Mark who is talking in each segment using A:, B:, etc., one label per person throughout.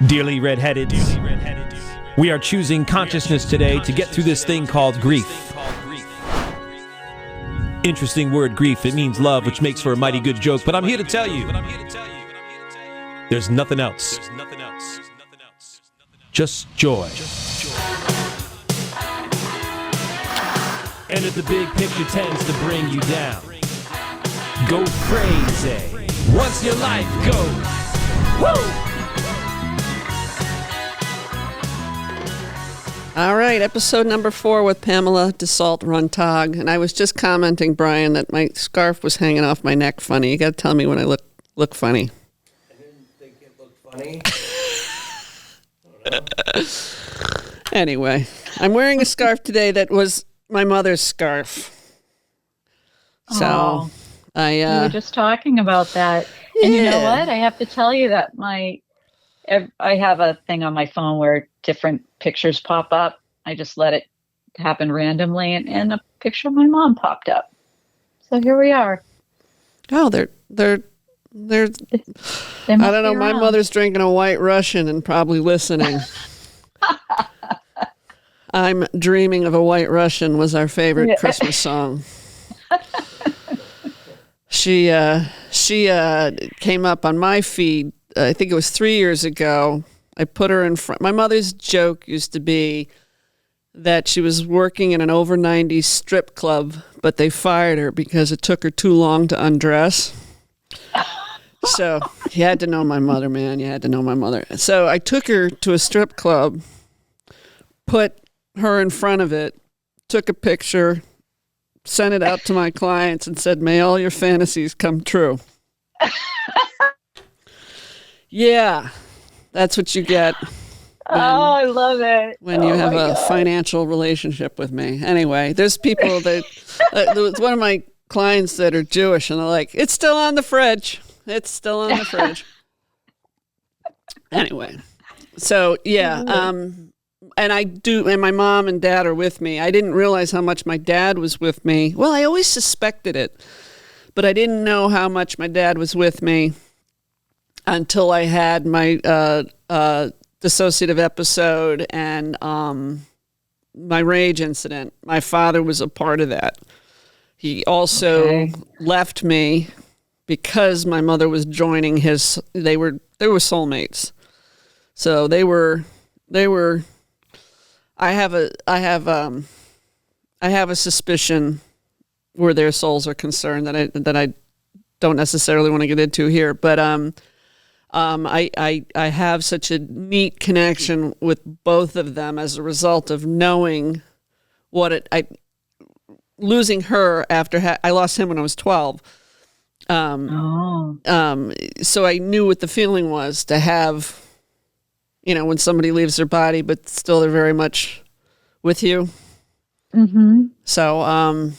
A: Dearly redheaded, we are choosing consciousness today to get through this thing called grief. Interesting word, grief. It means love, which makes for a mighty good joke. But I'm here to tell you, there's nothing else. Just joy. And if the big picture tends to bring you down, go crazy once your life goes. Woo!
B: All right, episode number 4 with Pamela Dussault-Runtagh. And I was just commenting, Brian, that my scarf was hanging off my neck funny. You got to tell me when I look funny.
C: I didn't think it looked funny.
B: Anyway, I'm wearing a scarf today that was my mother's scarf. So
D: we were just talking about that.
B: Yeah.
D: And you know what? I have to tell you that I have a thing on my phone where different pictures pop up. I just let it happen randomly, and a picture of my mom popped up. So here we are.
B: Oh, they're I don't know. My mother's drinking a White Russian and probably listening. I'm Dreaming of a White Russian was our favorite Christmas song. She came up on my feed. I think it was 3 years ago. I put her in front. My mother's joke used to be that she was working in an over 90s strip club, but they fired her because it took her too long to undress. So you had to know my mother, man. You had to know my mother. So I took her to a strip club, put her in front of it, took a picture, sent it out to my clients, and said, "May all your fantasies come true." Yeah, that's what you get.
D: I love it.
B: When you have a financial relationship with me. Anyway, there's people that, there's one of my clients that are Jewish, and they're like, "It's still on the fridge. It's still on the fridge." Anyway, so yeah, and my mom and dad are with me. I didn't realize how much my dad was with me. Well, I always suspected it, but I didn't know how much my dad was with me until I had my dissociative episode and my rage incident. My father was a part of that. He also left me because my mother was joining his. They were soulmates, so they were. I have a suspicion where their souls are concerned that I don't necessarily want to get into here, but I have such a neat connection with both of them as a result of knowing losing her after I lost him when I was 12. So I knew what the feeling was to have, when somebody leaves their body, but still they're very much with you. Mm-hmm. So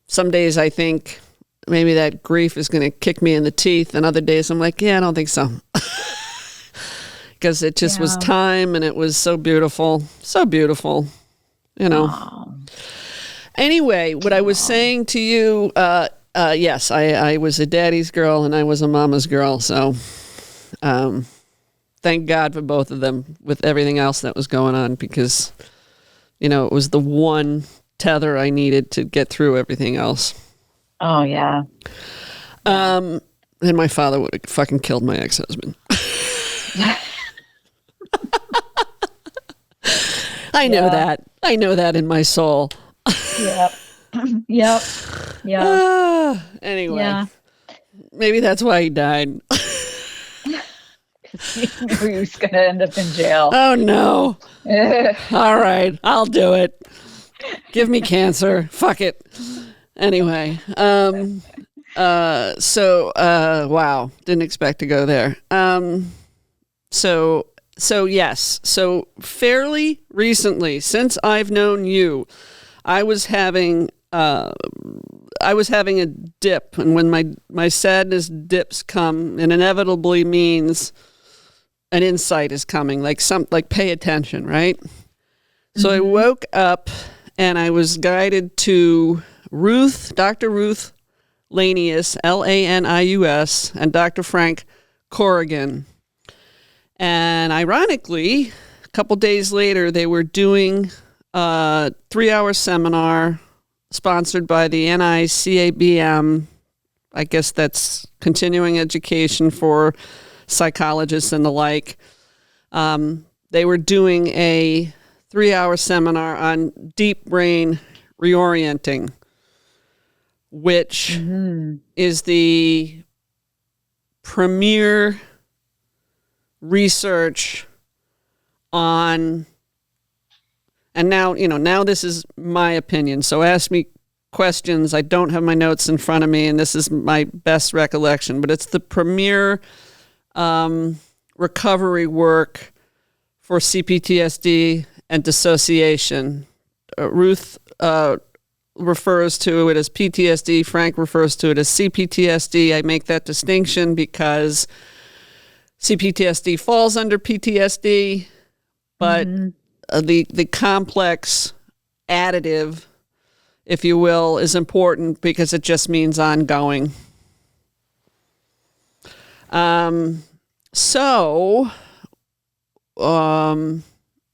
B: some days I think maybe that grief is going to kick me in the teeth, and other days I'm like, yeah, I don't think so. Because it just was time, and it was so beautiful. So beautiful, Anyway, what I was saying to you, yes, I was a daddy's girl, and I was a mama's girl, so thank God for both of them with everything else that was going on, because, it was the one tether I needed to get through everything else.
D: Oh, yeah.
B: And my father would have fucking killed my ex-husband. I know that. I know that in my soul.
D: Yep. Yep.
B: Anyway. Maybe that's why he died.
D: He knew he was going to end up in jail.
B: Oh, no. All right. I'll do it. Give me cancer. Fuck it. Anyway. Wow. Didn't expect to go there. So yes. So fairly recently, since I've known you, I was having a dip, and when my sadness dips come, it inevitably means an insight is coming, like pay attention, right? Mm-hmm. So I woke up and I was guided to Dr. Ruth Lanius, Lanius, and Dr. Frank Corrigan. And ironically, a couple days later, they were doing a 3-hour seminar sponsored by the NICABM. I guess that's continuing education for psychologists and the like. They were doing a 3-hour seminar on deep brain reorienting, which is the premier research on, and now this is my opinion, so ask me questions. I don't have my notes in front of me, and this is my best recollection, but it's the premier recovery work for C-PTSD and dissociation. Ruth refers to it as PTSD. Frank refers to it as C-PTSD. I make that distinction because C-PTSD falls under PTSD, but the complex additive, if you will, is important because it just means ongoing.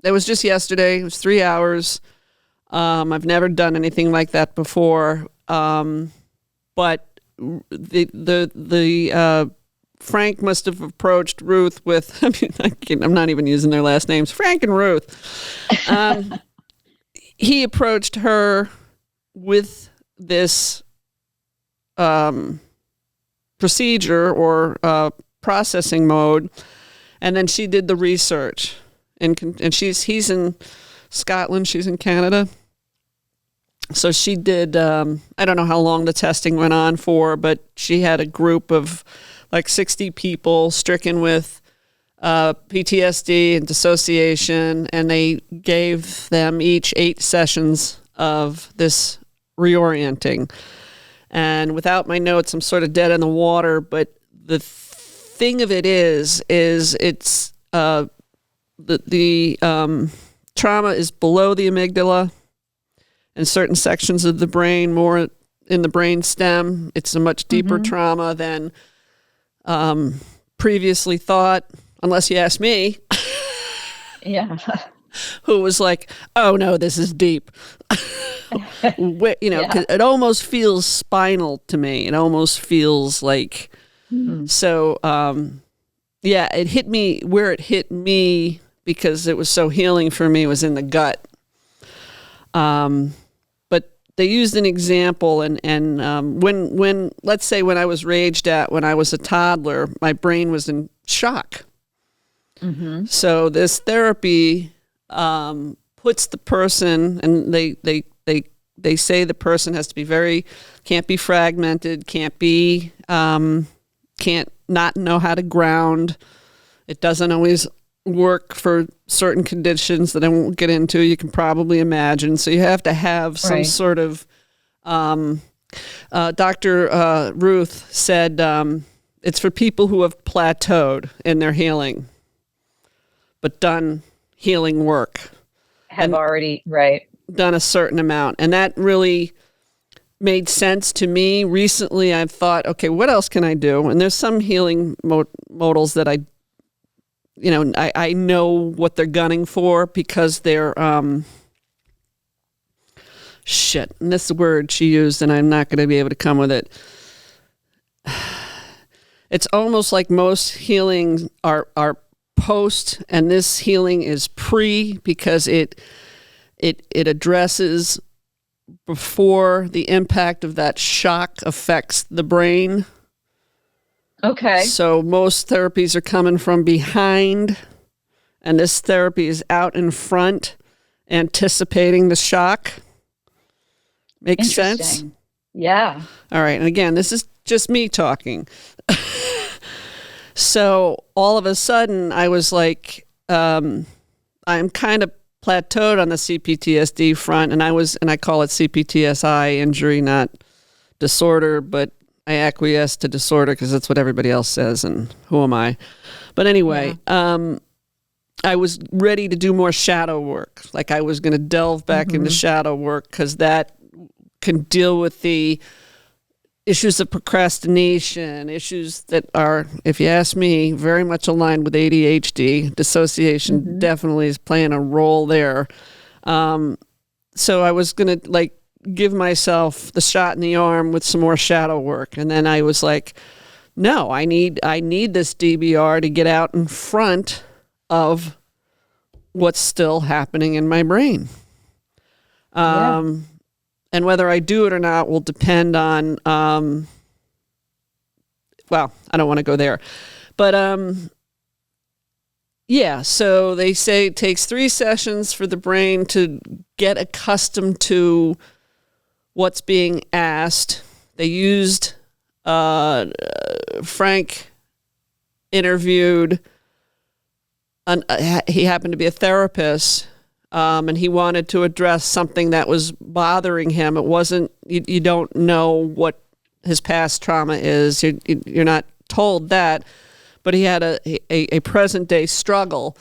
B: It was just yesterday. It was 3 hours. I've never done anything like that before. But the Frank must have approached Ruth with, I'm not even using their last names, Frank and Ruth. He approached her with this procedure or processing mode, and then she did the research. And he's in Scotland, she's in Canada. So she did, I don't know how long the testing went on for, but she had a group of like 60 people stricken with PTSD and dissociation, and they gave them each 8 sessions of this reorienting. And without my notes, I'm sort of dead in the water, but the thing of it is it's the trauma is below the amygdala and certain sections of the brain, more in the brain stem. It's a much deeper trauma than previously thought, unless you ask me.
D: Yeah.
B: Who was like, oh no, this is deep.
D: Yeah.
B: 'Cause it almost feels spinal to me. It almost feels like, so, it hit me where it hit me because it was so healing for me was in the gut. But they used an example, and when let's say when I was raged at when I was a toddler, my brain was in shock. So this therapy puts the person, and they say the person has to be can't be fragmented, can't not know how to ground. It doesn't always work for certain conditions that I won't get into. You can probably imagine. So you have to have some sort of, Dr. Ruth said, it's for people who have plateaued in their healing, but done healing work. Done a certain amount. And that really made sense to me. Recently, I've thought, okay, what else can I do? And there's some healing modals that I know what they're gunning for because they're, and this word she used, and I'm not going to be able to come with it. It's almost like most healing are post, and this healing is pre, because it addresses before the impact of that shock affects the brain.
D: Okay.
B: So most therapies are coming from behind, and this therapy is out in front, anticipating the shock. Makes sense?
D: Yeah.
B: All right. And again, this is just me talking. So all of a sudden, I was like, I'm kind of plateaued on the CPTSD front, and I call it CPTSI, injury, not disorder, but I acquiesce to disorder because that's what everybody else says, and who am I? But anyway, I was ready to do more shadow work. Like I was going to delve back into shadow work because that can deal with the issues of procrastination, issues that are, if you ask me, very much aligned with ADHD. Dissociation definitely is playing a role there. So I was going to like give myself the shot in the arm with some more shadow work. And then I was like, no, I need this DBR to get out in front of what's still happening in my brain. And whether I do it or not will depend on, well, I don't want to go there. But yeah, so they say it takes 3 sessions for the brain to get accustomed to what's being asked. They used, Frank interviewed, he happened to be a therapist, and he wanted to address something that was bothering him. It wasn't, you don't know what his past trauma is. You're not told that. But he had a present day struggle,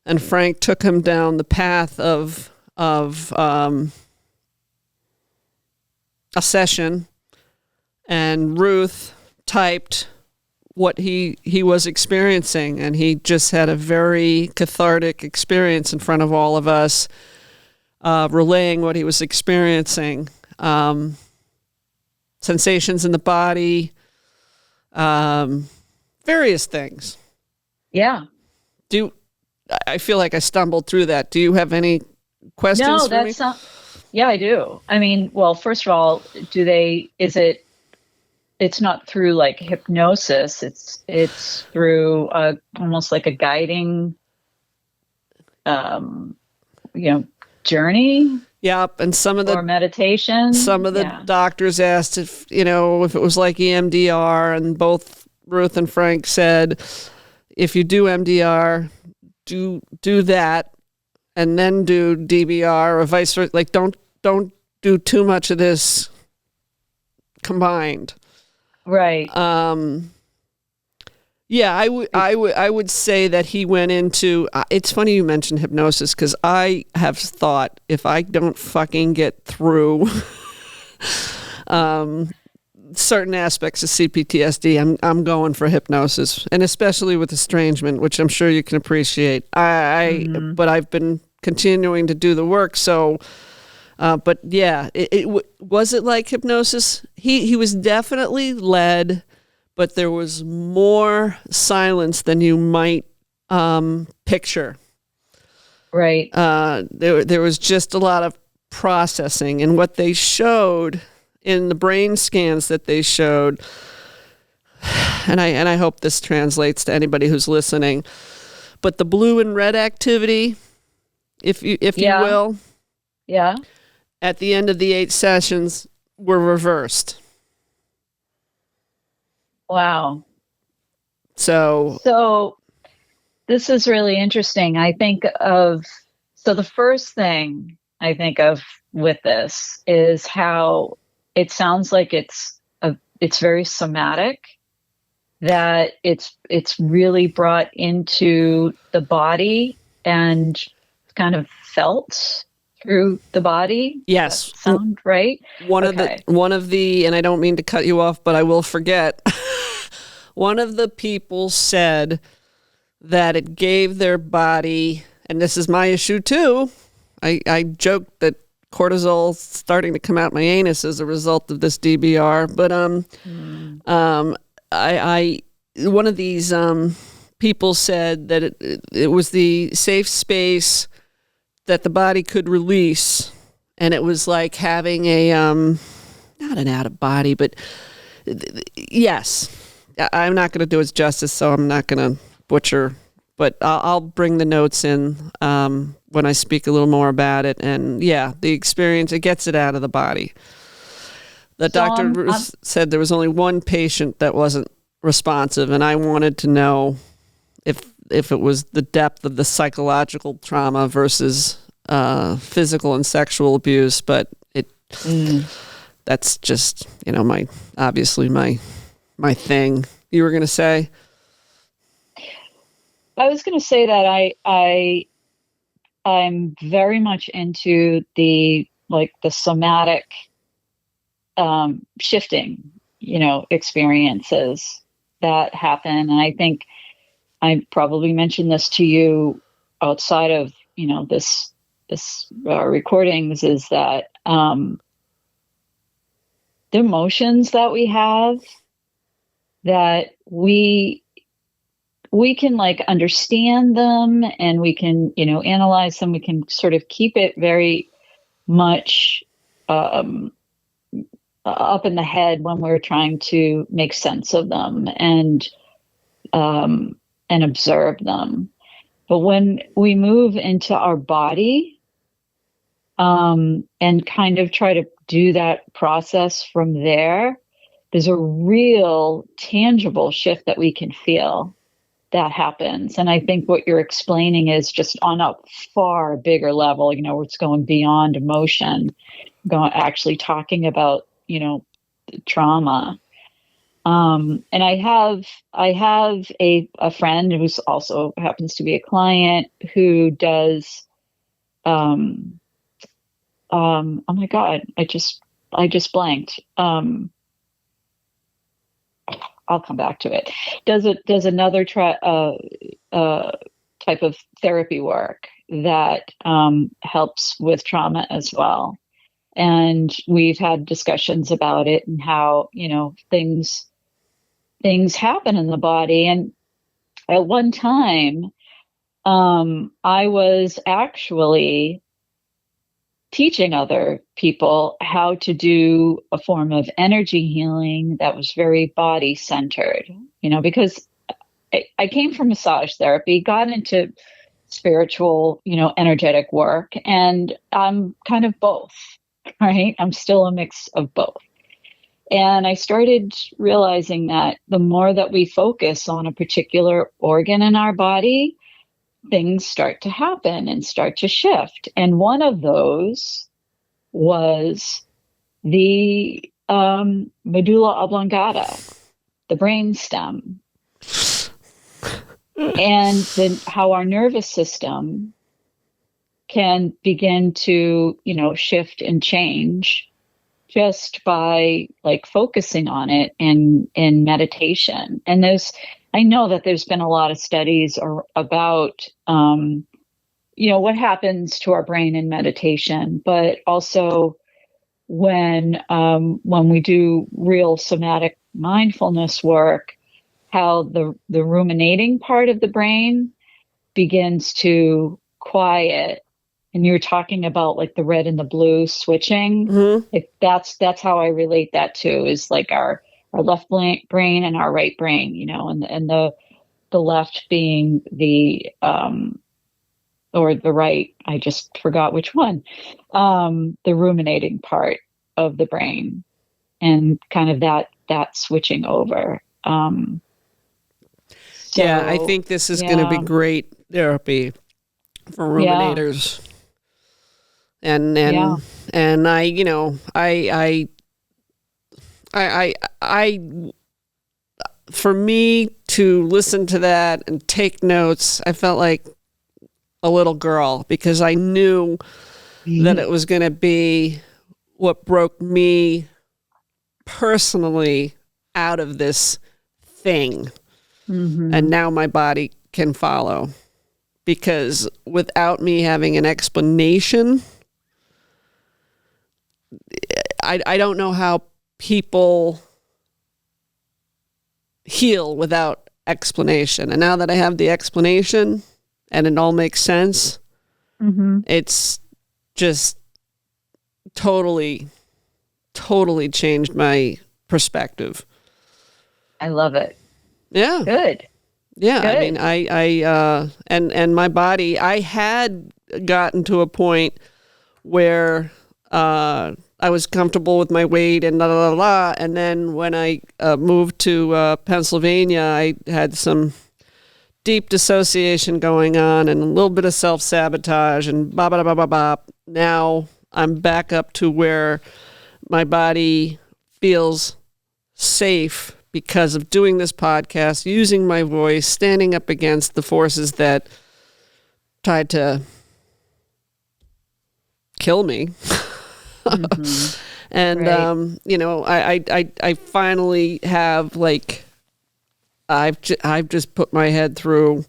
B: and Frank took him down the path of a session, and Ruth typed what he was experiencing, and he just had a very cathartic experience in front of all of us, relaying what he was experiencing, sensations in the body, various things.
D: Yeah.
B: I feel like I stumbled through that. Do you have any questions
D: No,
B: for me?
D: that's not. Yeah, I do. I mean, well, first of all, it's not through like hypnosis. It's through almost like a guiding, journey.
B: Yep. And
D: Or meditation.
B: Some of the doctors asked if it was like EMDR, and both Ruth and Frank said, if you do MDR, do that, and then do DBR, or vice versa. Like, don't do too much of this combined.
D: Right.
B: Yeah, I would say that he went into. It's funny you mentioned hypnosis, because I have thought, if I don't fucking get through certain aspects of C-PTSD, I'm going for hypnosis, and especially with estrangement, which I'm sure you can appreciate. But I've been continuing to do the work. So, but yeah, was it like hypnosis? He was definitely led, but there was more silence than you might picture.
D: Right.
B: There was just a lot of processing, and what they showed in the brain scans that they showed, and I hope this translates to anybody who's listening, but the blue and red activity, if you will, at the end of the 8 sessions were reversed.
D: Wow.
B: So
D: this is really interesting. The first thing I think of with this is how it sounds like it's very somatic, that it's really brought into the body and kind of felt through the body.
B: Yes.
D: Does that sound right?
B: One of the, and I don't mean to cut you off, but I will forget. One of the people said that it gave their body, and this is my issue too. I joked that cortisol's starting to come out my anus as a result of this DBR, but one of these people said that it was the safe space that the body could release, and it was like having a not an out of body, but yes, I'm not going to do it justice, so I'm not going to butcher, but I'll bring the notes in when I speak a little more about it. And yeah, the experience, it gets it out of the body. The doctor said there was only one patient that wasn't responsive, and I wanted to know if it was the depth of the psychological trauma versus physical and sexual abuse, but that's just, obviously my thing. You were going to say?
D: I was going to say that I'm very much into the somatic shifting, experiences that happen. And I think I probably mentioned this to you outside of, this recordings, is that the emotions that we have, that we can like understand them, and we can, analyze them. We can sort of keep it very much up in the head when we're trying to make sense of them and observe them. But when we move into our body, and kind of try to do that process from there, there's a real tangible shift that we can feel that happens. And I think what you're explaining is just on a far bigger level, where it's going beyond emotion, actually talking about, trauma. And I have a friend who's also happens to be a client who does, oh my God, I just blanked. I'll come back to it. Does another type of therapy work that helps with trauma as well. And we've had discussions about it and how, things happen in the body. And at one time, I was actually teaching other people how to do a form of energy healing that was very body centered, because I came from massage therapy, got into spiritual, energetic work, and I'm kind of both, right? I'm still a mix of both. And I started realizing that the more that we focus on a particular organ in our body, things start to happen and start to shift. And one of those was the medulla oblongata, the brain stem, and then how our nervous system can begin to, shift and change just by like focusing on it in meditation. And I know that there's been a lot of studies about, what happens to our brain in meditation, but also when we do real somatic mindfulness work, how the ruminating part of the brain begins to quiet. And you're talking about like the red and the blue switching. Mm-hmm. That's how I relate that to, is like our left brain and our right brain, and the left being the or the right, I just forgot which one, the ruminating part of the brain, and kind of that switching over.
B: Yeah, I think this is going to be great therapy for ruminators. And I for me to listen to that and take notes, I felt like a little girl, because I knew that it was going to be what broke me personally out of this thing. Mm-hmm. And now my body can follow, because without me having an explanation, I don't know how people heal without explanation. And now that I have the explanation and it all makes sense, mm-hmm. It's just totally changed my perspective.
D: I love it.
B: Yeah.
D: Good.
B: Yeah.
D: Good.
B: I mean, I and my body, I had gotten to a point where I was comfortable with my weight and la la la. And then when I moved to Pennsylvania, I had some deep dissociation going on and a little bit of self-sabotage and ba ba ba ba ba. Now I'm back up to where my body feels safe because of doing this podcast, using my voice, standing up against the forces that tried to kill me.
D: Mhm.
B: And
D: Right.
B: you know, I finally have like I've just put my head through,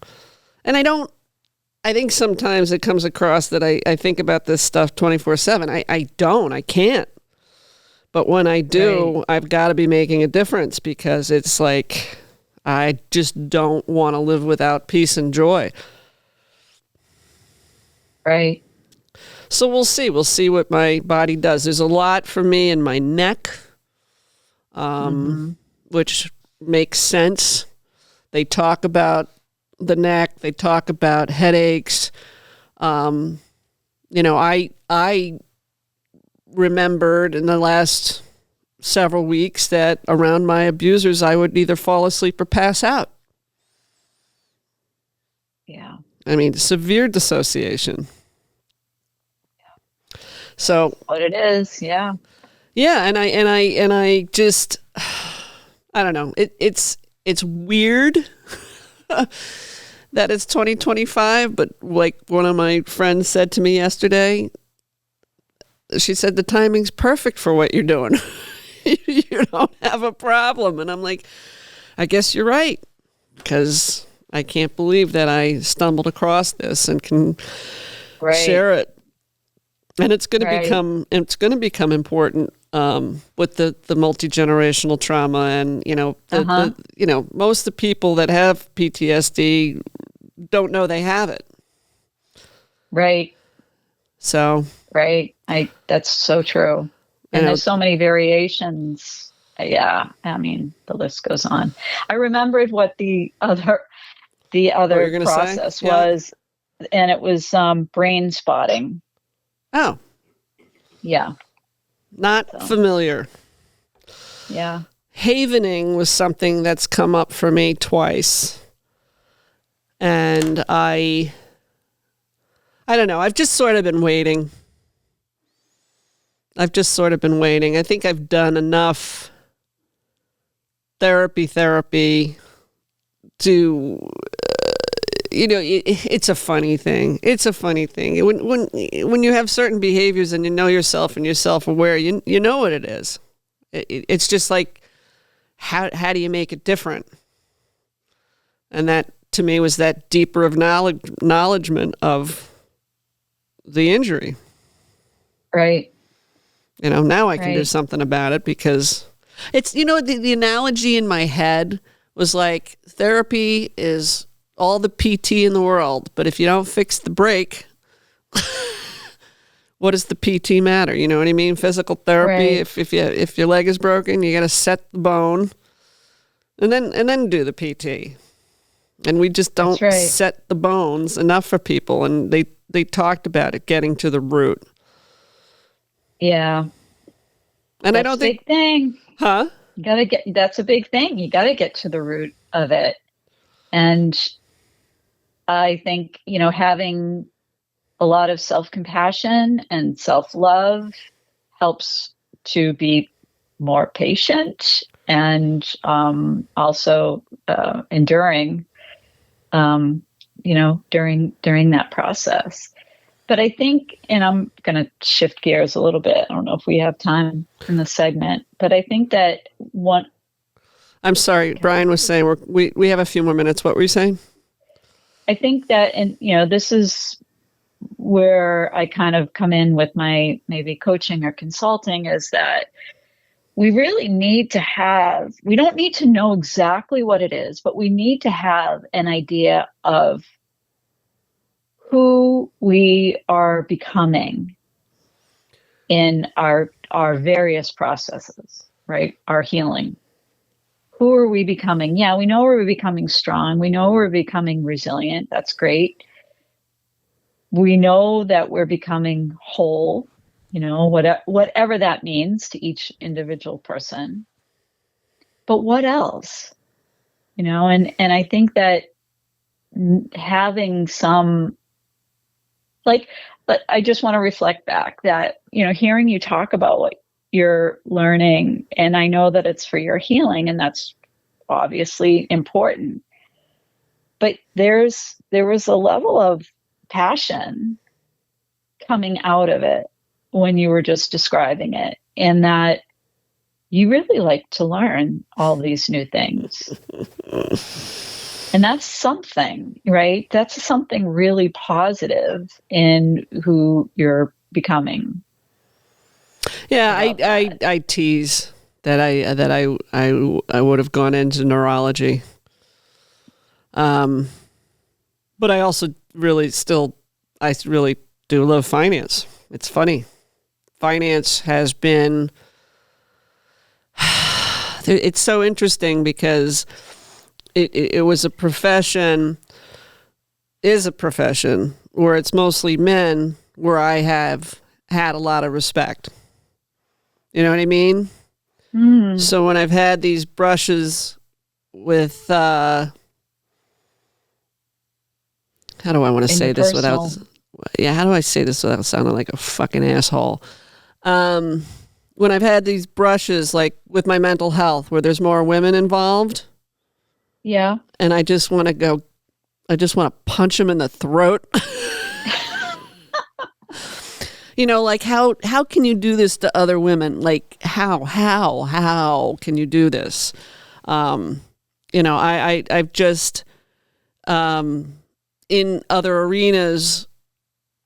B: and I think sometimes it comes across that I think about this stuff 24/7. I can't. But when I do,
D: Right.
B: I've got to be making a difference, because it's like I just don't want to live without peace and joy.
D: Right.
B: So we'll see. We'll see what my body does. There's a lot for me in my neck,
D: Mhm.
B: which makes sense. They talk about the neck. They talk about headaches. You know, I remembered in the last several weeks that around my abusers, I would either fall asleep or pass out.
D: Yeah.
B: I mean, severe dissociation. So
D: What it is. Yeah.
B: yeah, and I just I don't know. It's weird that it's 2025, but like one of my friends said to me yesterday, she said the timing's perfect for what you're doing. You don't have a problem. And I'm like, I guess you're right, because I can't believe that I stumbled across this and can
D: Right.
B: share it. And
D: Right.
B: it's going to become important with the multi-generational trauma. And you know,
D: Uh-huh.
B: most of the people that have PTSD don't know they have it.
D: Right.
B: So
D: Right. That's so true.
B: you
D: And
B: know,
D: there's so many variations. Yeah. I mean, the list goes on. I remembered what the
B: what you're
D: other
B: going to say?
D: process
B: Yeah.
D: was, and it was brain spotting.
B: Oh,
D: Yeah.
B: not
D: So,
B: familiar.
D: yeah.
B: Havening was something that's come up for me twice, and I don't know. I've just sort of been waiting. I think I've done enough therapy to, it's a funny thing. It's a funny thing. When you have certain behaviors and you know yourself and you're self-aware, you know what it is. It's just like, how do you make it different? And that to me was that deeper of acknowledgement of the injury.
D: Right.
B: You know, now I can do
D: Right.
B: something about it, because it's, the analogy in my head was like, therapy is all the PT in the world, but if you don't fix the break, what does the PT matter? You know what I mean? Physical therapy,
D: Right.
B: if your leg is broken, you got to set the bone and then do the PT. And we just
D: That's
B: don't
D: right.
B: set the bones enough for people, and they talked about it, getting to the root.
D: Yeah.
B: And I
D: That's
B: don't
D: a
B: think,
D: big thing.
B: huh?
D: That's a big thing. You got to get to the root of it. And I think, having a lot of self-compassion and self-love helps to be more patient and also enduring, during that process. But I think, and I'm going to shift gears a little bit. I don't know if we have time in the segment, but I think that one.
B: I'm sorry, Brian was saying we have a few more minutes. What were you saying?
D: I think that, and this is where I kind of come in with my maybe coaching or consulting, is that we really need to we don't need to know exactly what it is, but we need to have an idea of who we are becoming in our various processes, right? Our healing. Who are we becoming? Yeah, we know we're becoming strong. We know we're becoming resilient. That's great. We know that we're becoming whole, whatever that means to each individual person. But what else? And I think that having some, like, but I just want to reflect back that, hearing you talk about what you're learning, and I know that it's for your healing, and that's obviously important. But there was a level of passion coming out of it when you were just describing it, in that you really like to learn all these new things. And that's something, right? That's something really positive in who you're becoming.
B: Yeah, I tease that I would have gone into neurology. But I also really do love finance. It's funny. Finance has been, it's so interesting because it was a profession, is a profession where it's mostly men, where I have had a lot of respect. You know what I mean?
D: Mm.
B: So when I've had these brushes with, how do I want to say this without, how do I say this without sounding like a fucking asshole? When I've had these brushes, like with my mental health, where there's more women involved.
D: Yeah.
B: And I just want to punch them in the throat. You know, like how can you do this to other women? Like how can you do this? You know, I've just, in other arenas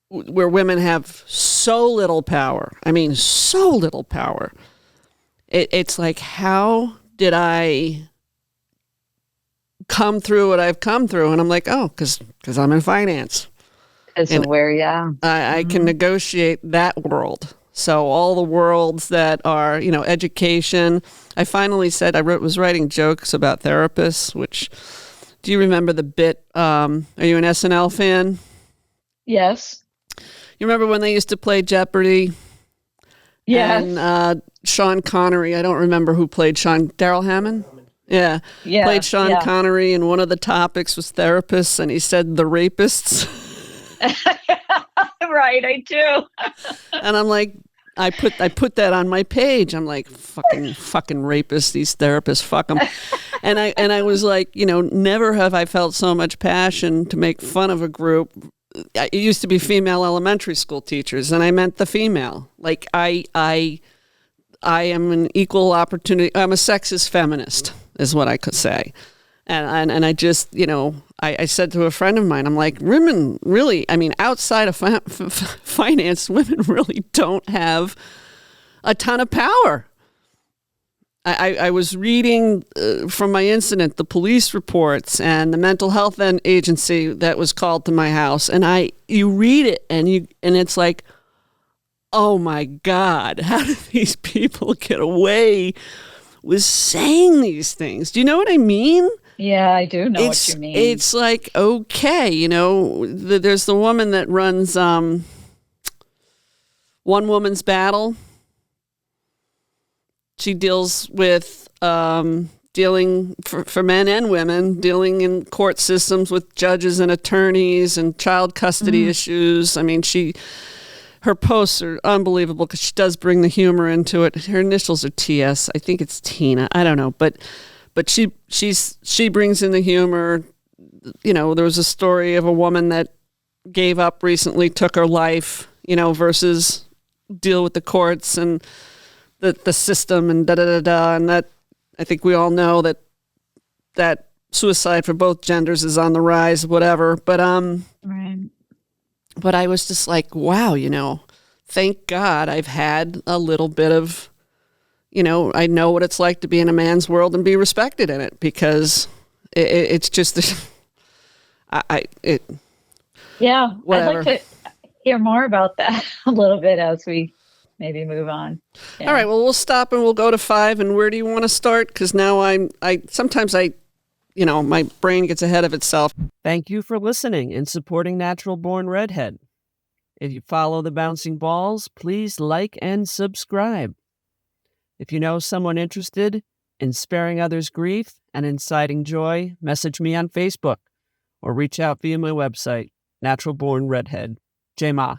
B: where women have so little power. I mean, so little power. It's like, how did I come through what I've come through? And I'm like, oh, because I'm in finance.
D: Because of where, yeah.
B: I can negotiate that world. So all the worlds that are, you know, education. I finally said, was writing jokes about therapists, which, do you remember the bit, are you an SNL fan?
D: Yes.
B: You remember when they used to play Jeopardy?
D: Yes.
B: And Sean Connery, I don't remember who played Sean, Daryl Hammond? Yeah. Played Sean Connery, and one of the topics was therapists, and he said the rapists.
D: Right, I do.
B: And I'm like, I put that on my page. I'm like, fucking rapists, these therapists, fuck them. And I was like, you know, never have I felt so much passion to make fun of a group. It used to be female elementary school teachers, and I meant the female. Like I am an equal opportunity. I'm a sexist feminist, is what I could say. And I just, you know, I said to a friend of mine, I'm like, women really, I mean, outside of finance, women really don't have a ton of power. I was reading from my incident, the police reports and the mental health agency that was called to my house. And you read it and it's like, oh my God, how do these people get away with saying these things? Do you know what I mean?
D: Yeah, I do know what you mean.
B: It's like, okay, you know, there's the woman that runs One Woman's Battle. She deals with dealing for men and women, dealing in court systems with judges and attorneys and child custody issues. I mean, her posts are unbelievable because she does bring the humor into it. Her initials are TS. I think it's Tina. I don't know, but she brings in the humor. You know, there was a story of a woman that gave up recently, took her life, you know, versus deal with the courts and the system and da-da-da-da. And that, I think we all know that suicide for both genders is on the rise, whatever. But,
D: right.
B: But I was just like, wow, you know, thank God I've had a little bit of, you know, I know what it's like to be in a man's world and be respected in it, because it's just,
D: yeah,
B: whatever.
D: I'd like to hear more about that a little bit as we maybe move on. Yeah.
B: All right, well, we'll stop and we'll go to 5. And where do you want to start? Because now sometimes you know, my brain gets ahead of itself.
E: Thank you for listening and supporting Natural Born Redhead. If you follow the bouncing balls, please like and subscribe. If you know someone interested in sparing others grief and inciting joy, message me on Facebook or reach out via my website, Natural Born Redhead. J-Ma.